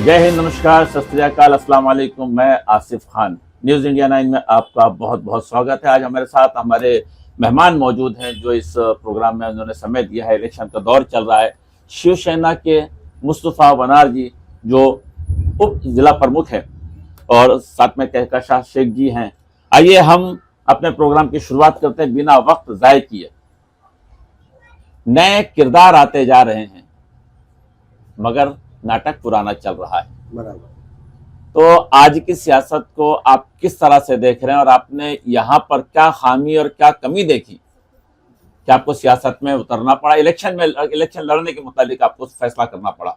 जय हिंद, नमस्कार, सत श्री अकाल, अस्सलाम वालेकुम। मैं आसिफ खान, न्यूज़ इंडिया 9 में आपका बहुत बहुत स्वागत है। आज हमारे साथ हमारे मेहमान मौजूद हैं जो इस प्रोग्राम में उन्होंने समय दिया है। इलेक्शन का दौर चल रहा है। शिवसेना के मुस्तफा बनारजी जो उप जिला प्रमुख हैं और साथ में कहकशां शेख जी हैं। आइए हम अपने प्रोग्राम की शुरुआत करते हैं बिना वक्त ज़ाय किए। नए किरदार आते जा रहे हैं मगर नाटक पुराना चल रहा है। बराबर। तो आज की सियासत को आप किस तरह से देख रहे हैं और आपने यहाँ पर क्या खामी और क्या कमी देखी कि आपको सियासत में उतरना पड़ा, इलेक्शन लड़ने के मुतालिक आपको फैसला करना पड़ा?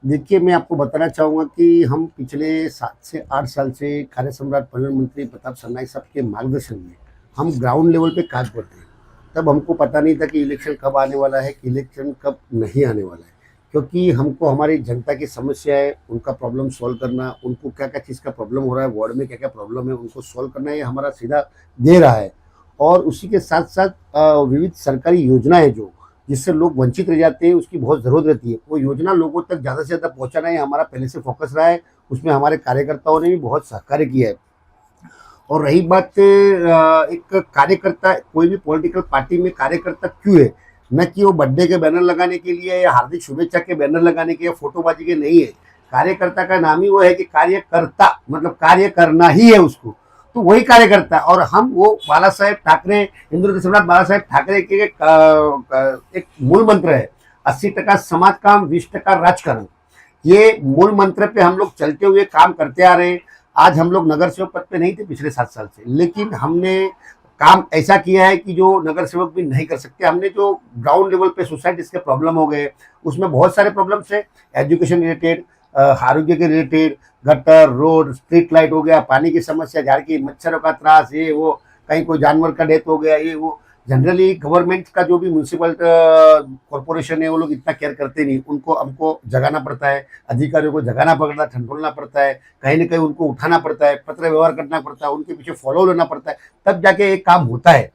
देखिए, मैं आपको बताना चाहूँगा कि हम पिछले 7 से 8 साल से कार्य सम्राट प्रधानमंत्री प्रताप सरनाईक साहब के मार्गदर्शन में हम ग्राउंड लेवल पे काम करते हैं। तब हमको पता नहीं था कि इलेक्शन कब आने वाला है, कि इलेक्शन कब नहीं आने वाला है, क्योंकि हमको हमारी जनता की समस्या है, उनका प्रॉब्लम सॉल्व करना, उनको क्या क्या चीज़ का प्रॉब्लम हो रहा है, वार्ड में क्या क्या प्रॉब्लम है, उनको सॉल्व करना, ये हमारा सीधा दे रहा है। और उसी के साथ साथ विविध सरकारी योजनाएं जो जिससे लोग वंचित रह जाते हैं, उसकी बहुत ज़रूरत रहती है। वो योजना लोगों तक ज़्यादा से ज़्यादा पहुंचाना ही हमारा पहले से फोकस रहा है। उसमें हमारे कार्यकर्ताओं ने भी बहुत सहकार्य किया है। और रही बात एक कार्यकर्ता, कोई भी पॉलिटिकल पार्टी में कार्यकर्ता क्यों है, न कि वो बर्थडे के बैनर लगाने के लिए या हार्दिक शुभेच्छा के बैनर लगाने के या फोटोबाजी के नहीं है। कार्यकर्ता का नाम ही वो है कि कार्यकर्ता मतलब कार्य करना ही है उसको, तो वही कार्यकर्ता। और हम वो बाला साहेब ठाकरे, हिंदू के सम्राट बाला साहेब ठाकरे के एक मूल मंत्र है, 80% समाज काम, 20% राजकारण। ये मूल मंत्र पे हम लोग चलते हुए काम करते आ रहे हैं। आज हम लोग नगर सेवक पद पे नहीं थे पिछले 7 साल से, लेकिन हमने काम ऐसा किया है कि जो नगर सेवक भी नहीं कर सकते। हमने जो ग्राउंड लेवल पे सोसाइटीज के प्रॉब्लम हो गए, उसमें बहुत सारे प्रॉब्लम्स है, एजुकेशन रिलेटेड, आरोग्य के related, gutter, road, street light हो गया, पानी की समस्या, झाड़ की मच्छरों का त्रास, ये वो, कहीं कोई जानवर का डेथ हो गया, ये वो। जनरली गवर्नमेंट का जो भी म्यूनसिपल कॉरपोरेशन है वो लोग इतना केयर करते नहीं, उनको हमको जगाना पड़ता है, अधिकारियों को जगाना पड़ता है, ठंडोलना पड़ता है, कहीं ना कहीं उनको उठाना पड़ता है, पत्र व्यवहार करना पड़ता है, उनके पीछे फॉलो लेना पड़ता है, तब जाके एक काम होता है।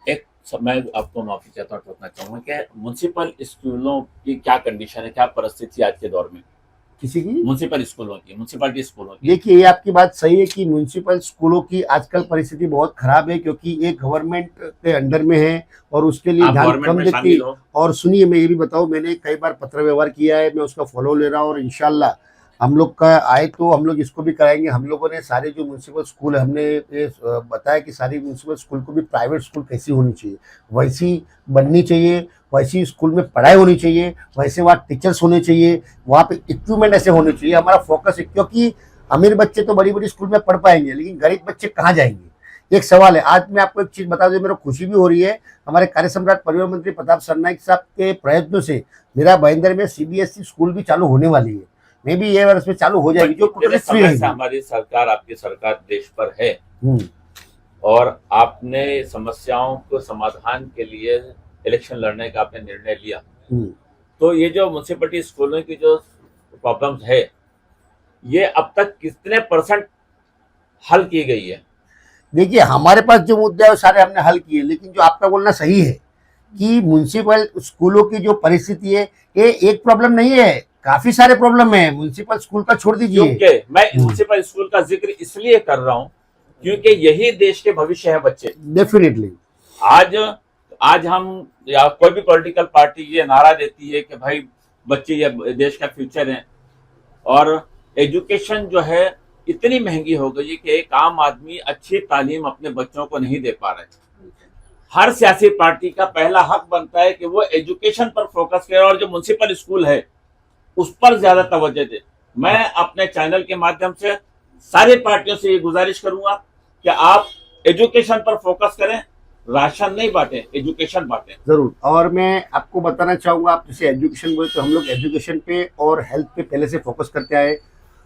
मैं आपको माफी चाहता हूँ, टोकना चाहूंगा कि म्यूनसिपल स्कूलों की क्या कंडीशन है, क्या परिस्थिति आज के दौर में किसी की म्यूनसिपल स्कूलों की, म्यूनसिपलिटी स्कूलों की? देखिए, ये आपकी बात सही है कि म्यूनसिपल स्कूलों की आजकल परिस्थिति बहुत खराब है, क्योंकि ये गवर्नमेंट के अंडर में है और उसके लिए ध्यान कम देती। और सुनिए, मैं ये भी बताऊं, मैंने कई बार पत्र व्यवहार किया है, मैं उसका फॉलो ले रहा हूँ और इंशाल्लाह हम लोग का आए तो हम लोग इसको भी कराएंगे। हम लोगों ने सारे जो म्यूनसिपल स्कूल है, हमने ये बताया कि सारी म्यूनसिपल स्कूल को भी प्राइवेट स्कूल कैसी होनी चाहिए, वैसी बननी चाहिए, वैसी स्कूल में पढ़ाई होनी चाहिए, वैसे वहाँ टीचर्स होने चाहिए, वहाँ पे इक्विपमेंट ऐसे होने चाहिए। हमारा फोकस है, क्योंकि अमीर बच्चे तो बड़ी बड़ी स्कूल में पढ़ पाएंगे, लेकिन गरीब बच्चे कहाँ जाएंगे? एक सवाल है। आज मैं आपको एक चीज़ बता दूं, मेरे को खुशी भी हो रही है, हमारे कार्य सम्राट परिवहन मंत्री प्रताप सरनाईक साहब के प्रयत्नों से मेरा भाईंदर में सीबीएसई स्कूल भी चालू होने वाली है। मे भी ये वर्ष में चालू हो जाएगी, जो टोटली फ्री है। हमारी सरकार, आपकी सरकार देश पर है और आपने समस्याओं को समाधान के लिए इलेक्शन लड़ने का आपने निर्णय लिया, तो ये जो म्यूनसिपलिटी स्कूलों की जो प्रॉब्लम्स है, ये अब तक कितने % हल की गई है? देखिए, हमारे पास जो मुद्दे हैं वो सारे हमने हल किए, लेकिन जो आपका बोलना सही है कि म्यूनसिपल स्कूलों की जो परिस्थिति है, ये एक प्रॉब्लम नहीं है, काफी सारे प्रॉब्लम है। म्यूनसिपल स्कूल का छोड़ दीजिए, क्योंकि मैं म्यूनसिपल स्कूल का जिक्र इसलिए कर रहा हूँ क्योंकि यही देश के भविष्य है बच्चे। डेफिनेटली आज हम या कोई भी पॉलिटिकल पार्टी ये नारा देती है कि भाई बच्चे ये देश का फ्यूचर है, और एजुकेशन जो है इतनी महंगी हो गई है कि एक आम आदमी अच्छी तालीम अपने बच्चों को नहीं दे पा रहे। हर सियासी पार्टी का पहला हक बनता है कि वो एजुकेशन पर फोकस करे और जो म्युनिसिपल स्कूल है उस पर ज्यादा तवज्जो दे। मैं अपने चैनल के माध्यम से सारी पार्टियों से ये गुजारिश करूंगा कि आप एजुकेशन पर फोकस करें, राशन नहीं बांटे, एजुकेशन बांटे जरूर। और मैं आपको बताना चाहूंगा, आप जैसे एजुकेशन बोले तो हम लोग एजुकेशन पे और हेल्थ पे पहले से फोकस करते आए।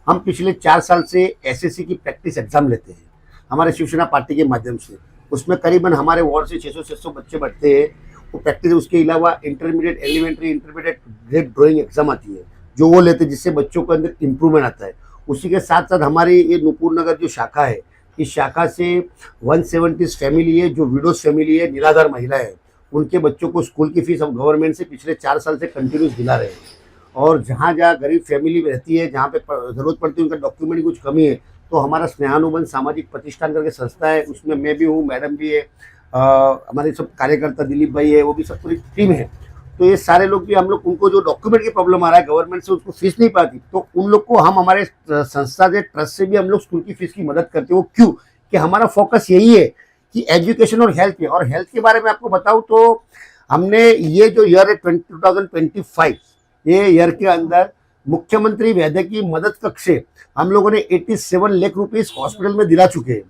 हम पिछले 4 साल से एसएससी की प्रैक्टिस एग्जाम लेते हैं हमारे शिवसेना पार्टी के माध्यम से। उसमें करीबन हमारे वार्ड से 600-700 बच्चे बढ़ते हैं, वो प्रैक्टिस। उसके अलावा intermediate, elementary, intermediate grade drawing exam आती है, जो वो लेते हैं, जिससे बच्चों के अंदर इम्प्रूवमेंट आता है। उसी के साथ साथ हमारी ये नूपुर नगर जो शाखा है, इस शाखा से 170 फैमिली है, जो विडोज फैमिली है, निराधार महिला है, उनके बच्चों को स्कूल की फीस हम गवर्नमेंट से पिछले 4 साल से कंटिन्यूस दिला रहे हैं। और जहाँ जहाँ गरीब फैमिली रहती है, जहाँ पे ज़रूरत पड़ती है, उनका डॉक्यूमेंट की कुछ कमी है, तो हमारा स्नेहानुबंध सामाजिक प्रतिष्ठान करके संस्था है, उसमें मैं भी हूँ, मैडम भी है, हमारे सब कार्यकर्ता दिलीप भाई है, वो भी सब पूरी टीम है। तो ये सारे लोग भी, हम लोग उनको जो डॉक्यूमेंट की प्रॉब्लम आ रहा है गवर्नमेंट से, उसको फीस नहीं पाती, तो उन लोग को हम हमारे संस्था के ट्रस्ट से भी हम लोग स्कूल की फीस की मदद करते हैं। वो क्यों कि हमारा फोकस यही है कि एजुकेशन और हेल्थ पे। और हेल्थ के बारे में आपको बताऊं तो हमने ये जो ईयर है 2025, ये ईयर के अंदर मुख्यमंत्री वैद्यकीय मदद कक्ष से हम लोगों ने 87 लाख रुपीस हॉस्पिटल में दिला चुके हैं।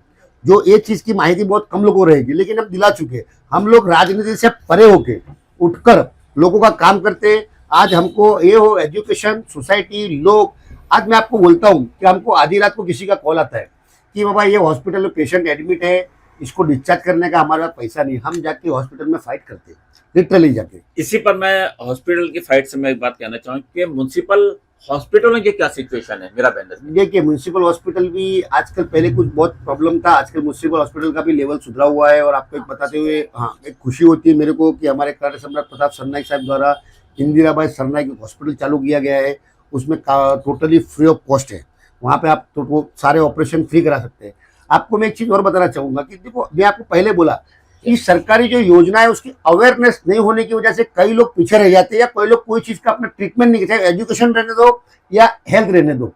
जो ये चीज की माहिती बहुत कम लोगों को रहेगी, लेकिन हम दिला चुके हैं। हम लोग राजनीति से परे होके उठकर लोगों का काम करते हैं। आज हमको ये हो एजुकेशन, सोसाइटी, लोग, आज मैं आपको बोलता हूँ कि हमको आधी रात को किसी का कॉल आता है कि बाबा ये हॉस्पिटल में पेशेंट एडमिट है, इसको डिस्चार्ज करने का हमारे पास पैसा नहीं, हम जाके हॉस्पिटल में फाइट करते हैं, लिटरली जाके। इसी पर मैं हॉस्पिटल की फाइट से मैं एक बात कहना चाहूँ कि म्युनिसिपल हॉस्पिटलों की क्या सिचुएशन है मेरा बैनर। देखिए म्यूनसिपल हॉस्पिटल भी आजकल, पहले कुछ बहुत प्रॉब्लम था, आजकल म्यूनसिपल हॉस्पिटल का भी लेवल सुधरा हुआ है। और आपको एक बताते हुए हाँ एक खुशी होती है मेरे को कि हमारे कार्य सम्राट प्रताप सरनाइक साहब द्वारा इंदिराबाई सरनाइक हॉस्पिटल चालू किया गया है। उसमें टोटली फ्री ऑफ कॉस्ट है, वहाँ पे आप तो वो सारे ऑपरेशन फ्री करा सकते हैं। आपको मैं एक चीज़ और बताना चाहूँगा कि देखो, मैं आपको पहले बोला कि सरकारी जो योजना है उसकी अवेयरनेस नहीं होने की वजह से कई लोग पीछे रह जाते हैं, या कोई लोग कोई चीज़ का अपना ट्रीटमेंट नहीं, चाहे एजुकेशन रहने दो या हेल्थ रहने दो।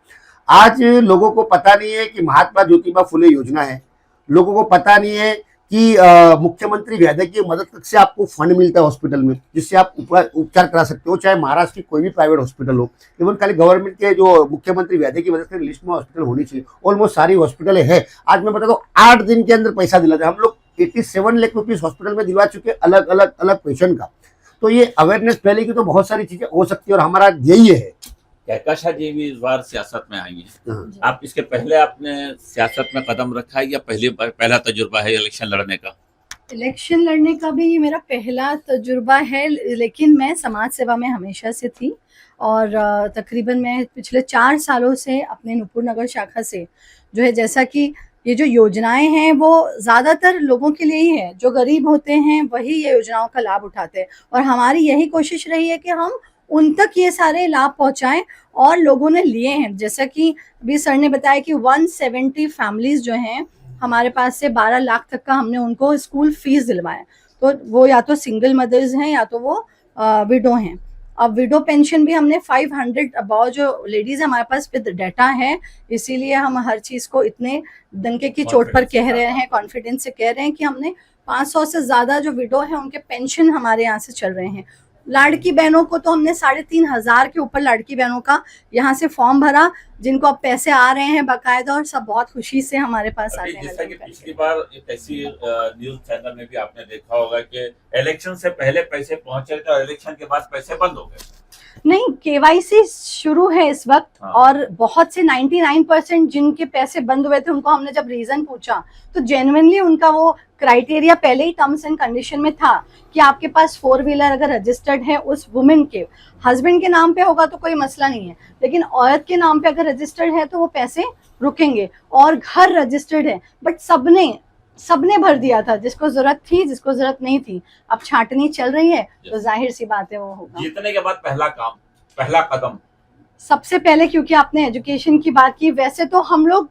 आज लोगों को पता नहीं है कि महात्मा ज्योतिबा फुले योजना है, लोगों को पता नहीं है कि मुख्यमंत्री वैद्यकीय मदद कक्ष से आपको फंड मिलता है हॉस्पिटल में, जिससे आप उपचार करा सकते हो, चाहे महाराष्ट्र की कोई भी प्राइवेट हॉस्पिटल हो। इवन खाली गवर्नमेंट के जो मुख्यमंत्री वैद्यकीय मदद कक्ष लिस्ट में हॉस्पिटल होनी चाहिए, ऑलमोस्ट सारी हॉस्पिटल है। आज मैं बता दो 8 दिन के अंदर पैसा दिलाते, हम लोग 87 लाख रुपीस हॉस्पिटल में दिलवा चुके अलग अलग पेशेंट का। तो ये अवेयरनेस फैलेगी तो बहुत सारी चीजें हो सकती है, और हमारा यही है। कहकशा जी भी इस बार सियासत में आई है, हाँ। आप इसके पहले आपने सियासत में कदम रखा है या पहला तजुर्बा है इलेक्शन लड़ने का? इलेक्शन लड़ने का भी ये मेरा पहला तजुर्बा है, लेकिन मैं समाज सेवा में हमेशा से थी। और तकरीबन मैं पिछले 4 सालों से अपने नूपुर नगर शाखा से जो है, जैसा कि ये जो योजनाएं हैं वो ज़्यादातर लोगों के लिए ही है, जो गरीब होते हैं वही ये योजनाओं का लाभ उठाते हैं। और हमारी यही कोशिश रही है कि हम उन तक ये सारे लाभ पहुंचाएं, और लोगों ने लिए हैं। जैसा कि अभी सर ने बताया कि 170 फैमिलीज जो हैं हमारे पास से 12 लाख तक का हमने उनको स्कूल फीस दिलवाया। तो वो या तो सिंगल मदर्स हैं या तो वो विडो हैं। अब विडो पेंशन भी हमने 500 अबाउ जो लेडीज हमारे पास विद डाटा है, इसीलिए हम हर चीज़ को इतने डंके की चोट पर कह रहे हैं, कॉन्फिडेंस से कह रहे हैं कि हमने 500 से ज़्यादा जो विडो है उनके पेंशन हमारे यहाँ से चल रहे हैं। लाड़की बहनों को तो हमने 3,500 के ऊपर लाड़की बहनों का यहाँ से फॉर्म भरा, जिनको अब पैसे आ रहे हैं बाकायदा, और सब बहुत खुशी से हमारे पास आते हैं। जैसा कि पिछली बार एक ऐसी न्यूज चैनल में भी आपने देखा होगा कि इलेक्शन से पहले पैसे पहुंचे थे और इलेक्शन के बाद पैसे बंद हो गए। नहीं, केवाईसी शुरू है इस वक्त। हाँ। और बहुत से 99% जिनके पैसे बंद हुए थे उनको हमने जब रीजन पूछा तो जेन्युइनली उनका वो क्राइटेरिया पहले ही टर्म्स एंड कंडीशन में था कि आपके पास 4 व्हीलर अगर रजिस्टर्ड है उस वुमेन के हस्बैंड के नाम पे होगा तो कोई मसला नहीं है, लेकिन औरत के नाम पे अगर रजिस्टर्ड है तो वो पैसे रुकेंगे। और घर रजिस्टर्ड है, बट सबने भर दिया था, जिसको जरूरत थी जिसको जरूरत नहीं थी। अब छांटनी चल रही है तो जाहिर सी बात है वो होगा। जीतने के बाद पहला कदम सबसे पहले, क्योंकि आपने एजुकेशन की बात की, वैसे तो हम लोग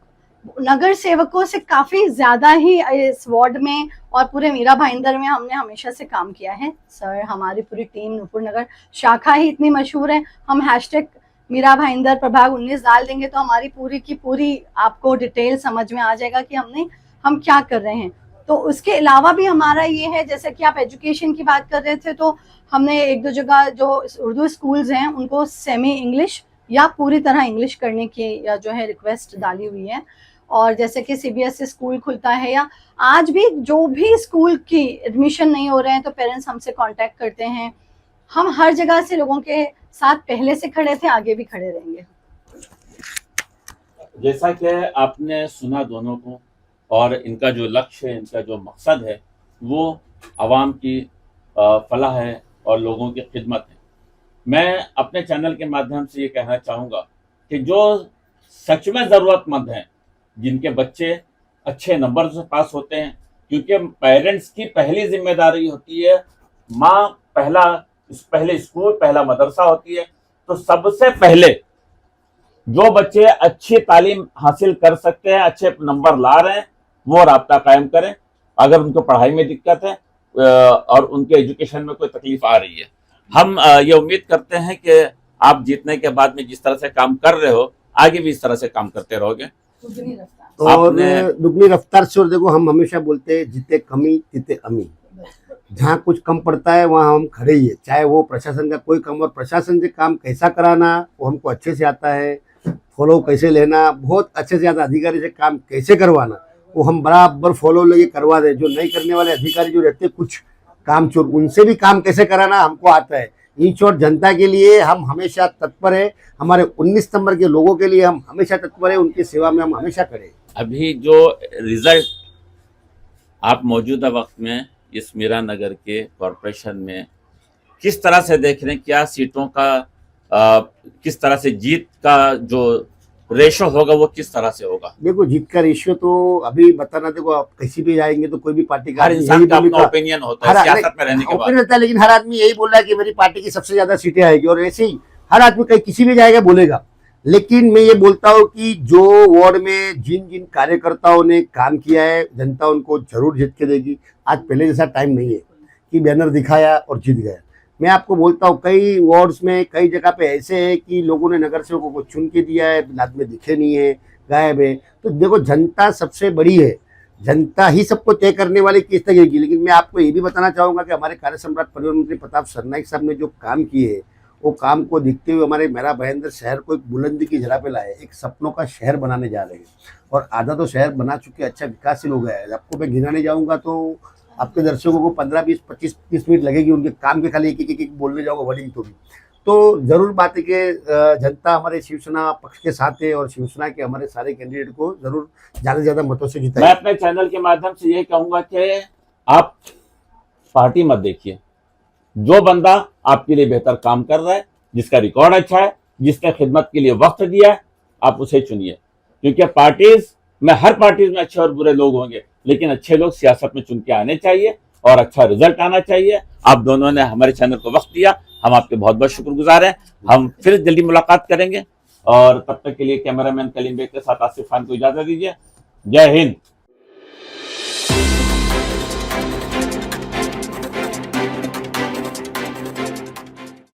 नगर सेवकों से काफी ज्यादा ही इस वार्ड में और पूरे मीरा भाईंदर में हमने हमेशा से काम किया है। सर, हमारी पूरी टीम नूपुर नगर शाखा ही इतनी मशहूर है, हम हैशटैग मीरा भाईंदर प्रभाग 19 डाल देंगे तो हमारी पूरी की पूरी आपको डिटेल समझ में आ जाएगा कि हम क्या कर रहे हैं। तो उसके अलावा भी हमारा ये है, जैसे कि आप एजुकेशन की बात कर रहे थे, तो हमने 1-2 जगह जो उर्दू स्कूल्स हैं उनको सेमी इंग्लिश या पूरी तरह इंग्लिश करने की या जो है रिक्वेस्ट डाली हुई है। और जैसे कि CBSE स्कूल खुलता है या आज भी जो भी स्कूल की एडमिशन नहीं हो रहे हैं तो पेरेंट्स हमसे कांटेक्ट करते हैं। हम हर जगह से लोगों के साथ पहले से खड़े थे, आगे भी खड़े रहेंगे। जैसा कि आपने सुना दोनों को, और इनका जो लक्ष्य है, इनका जो मकसद है वो आवाम की फलाह है और लोगों की खिदमत है। मैं अपने चैनल के माध्यम से ये कहना चाहूँगा कि जो सच में ज़रूरतमंद हैं, जिनके बच्चे अच्छे नंबर से पास होते हैं, क्योंकि पेरेंट्स की पहली जिम्मेदारी होती है, माँ पहले स्कूल, पहला मदरसा होती है, तो सबसे पहले जो बच्चे अच्छी तालीम हासिल कर सकते हैं, अच्छे नंबर ला रहे हैं, वो राब्ता कायम करें। अगर उनको पढ़ाई में दिक्कत है और उनके एजुकेशन में कोई तकलीफ आ रही है, हम ये उम्मीद करते हैं कि आप जीतने के बाद में जिस तरह से काम कर रहे हो, आगे भी इस तरह से काम करते रहोगे। और दुगनी रफ्तार से। और देखो, हम हमेशा बोलते हैं जिते कमी तिते अमी। जहाँ कुछ कम पड़ता है वहाँ हम खड़े ही है, चाहे वो प्रशासन का कोई काम, और प्रशासन से काम कैसा कराना वो हमको अच्छे से आता है, फॉलो कैसे लेना बहुत अच्छे से आता है, अधिकारी से काम कैसे करवाना वो हम बराबर फॉलो लेके करवा दें। जो नहीं करने वाले अधिकारी जो रहते कुछ काम चोर, उनसे भी काम कैसे कराना हमको आता है। इन शॉर्ट, जनता के लिए हम हमेशा तत्पर है, हमारे 19 नंबर के लोगों के लिए हम हमेशा तत्पर है, उनकी सेवा में हम हमेशा खड़े। अभी जो रिजल्ट आप मौजूदा वक्त में इस मीरा नगर के कॉरपोरेशन में किस तरह से देख रहे हैं, क्या सीटों का किस तरह से जीत का जो रेशो होगा वो किस तरह से होगा? देखो, जीत का रेशियो तो अभी बताना, देखो आप कहीं भी जाएंगे तो कोई भी पार्टी का हर इंसान का अपना ओपिनियन होता है सियासत में रहने के बाद रहता है, लेकिन हर आदमी यही बोल रहा है कि मेरी पार्टी की सबसे ज्यादा सीटें आएगी, और ऐसे ही हर आदमी कहीं किसी भी जाएगा बोलेगा। लेकिन मैं ये बोलता हूँ कि जो वार्ड में जिन जिन कार्यकर्ताओं ने काम किया है, जनता उनको जरूर जीत के देगी। आज पहले जैसा टाइम नहीं है कि बैनर दिखाया और जीत गया। मैं आपको बोलता हूँ कई वार्ड्स में कई जगह पे ऐसे है कि लोगों ने नगर सेवकों को चुन के दिया है, बाद में दिखे नहीं है, गायब है। तो देखो, जनता सबसे बड़ी है, जनता ही सबको तय करने वाली किस तरह की। लेकिन मैं आपको ये भी बताना चाहूँगा कि हमारे कार्य सम्राट परिवहन मंत्री प्रताप सरनाईक साहब ने जो काम किए वो काम को देखते हुए हमारे मेरा भयंदर शहर को एक बुलंदी की जगह पे लाए, एक सपनों का शहर बनाने जा रहे हैं। और आधा तो शहर बना चुके, अच्छा विकासशील हो गया है। आपको मैं गिनाने जाऊँगा तो आपके दर्शकों को 15, 20, 25, 30 मिनट लगेगी उनके काम के, खाली एक बोलने जाओगे वर्डिंग तो भी। तो जरूर बात है कि जनता हमारे शिवसेना पक्ष के साथ है, और शिवसेना के हमारे सारे कैंडिडेट को जरूर ज़्यादा से ज़्यादा मतों से जिताएं। मैं अपने चैनल के माध्यम से ये कहूंगा कि आप पार्टी मत देखिए, जो बंदा आपके लिए बेहतर काम कर रहा है, जिसका रिकॉर्ड अच्छा है, जिसने खिदमत के लिए वक्त दिया है, आप उसे चुनिए। क्योंकि पार्टीज में, हर पार्टीज में अच्छे और बुरे लोग होंगे, लेकिन अच्छे लोग सियासत में चुन के आने चाहिए और अच्छा रिजल्ट आना चाहिए। आप दोनों ने हमारे चैनल को वक्त दिया, हम आपके बहुत बहुत शुक्रगुजार हैं। हम फिर जल्दी मुलाकात करेंगे, और तब तक के लिए कैमरामैन कलीम बेग के साथ आसिफ खान को इजाजत दीजिए। जय हिंद।